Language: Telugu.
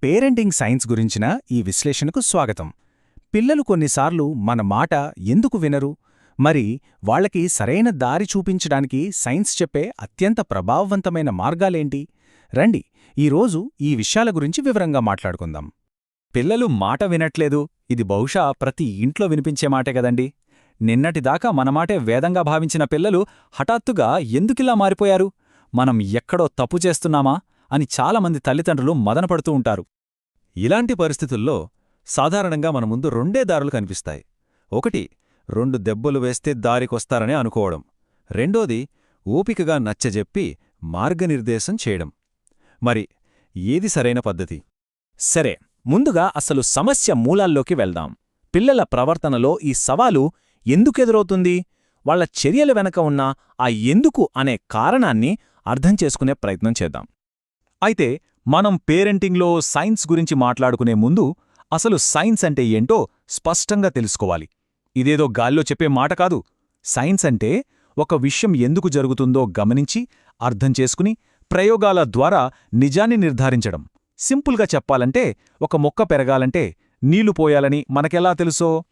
పేరెంటింగ్ సైన్స్ గురించిన ఈ విశ్లేషణకు స్వాగతం. పిల్లలు కొన్నిసార్లు మన మాట ఎందుకు వినరు? మరి వాళ్ళకి సరైన దారి చూపించడానికి సైన్స్ చెప్పే అత్యంత ప్రభావవంతమైన మార్గాలేంటి? రండి, ఈరోజు ఈ విషయాల గురించి వివరంగా మాట్లాడుకుందాం. పిల్లలు మాట వినట్లేదు, ఇది బహుశా ప్రతి ఇంట్లో వినిపించే మాటే గదండి. నిన్నటిదాకా మనమాటే వేదంగా భావించిన పిల్లలు హఠాత్తుగా ఎందుకిలా మారిపోయారు? మనం ఎక్కడో తప్పు చేస్తున్నామా అని చాలామంది తల్లిదండ్రులు మదనపడుతూ ఉంటారు. ఇలాంటి పరిస్థితుల్లో సాధారణంగా మన ముందు రెండే దారులు కనిపిస్తాయి. ఒకటి, 2 దెబ్బలు వేస్తే దారికొస్తారని అనుకోవడం. రెండోది, ఓపికగా నచ్చజెప్పి మార్గనిర్దేశం చేయడం. మరి ఏది సరైన పద్ధతి? సరే, ముందుగా అసలు సమస్య మూలాల్లోకి వెళ్దాం. పిల్లల ప్రవర్తనలో ఈ సవాలు ఎందుకెదురవుతుంది? వాళ్ల చర్యల వెనక ఉన్న ఆ ఎందుకు అనే కారణాన్ని అర్థం చేసుకునే ప్రయత్నం చేద్దాం. అయితే మనం పేరెంటింగ్లో సైన్స్ గురించి మాట్లాడుకునే ముందు అసలు సైన్స్ అంటే ఏంటో స్పష్టంగా తెలుసుకోవాలి. ఇదేదో గాల్లో చెప్పే మాట కాదు. సైన్స్ అంటే ఒక విషయం ఎందుకు జరుగుతుందో గమనించి, అర్థం చేసుకుని, ప్రయోగాల ద్వారా నిజాన్ని నిర్ధారించడం. సింపుల్గా చెప్పాలంటే, ఒక మొక్క పెరగాలంటే నీళ్లు పోయాలని మనకెలా తెలుసో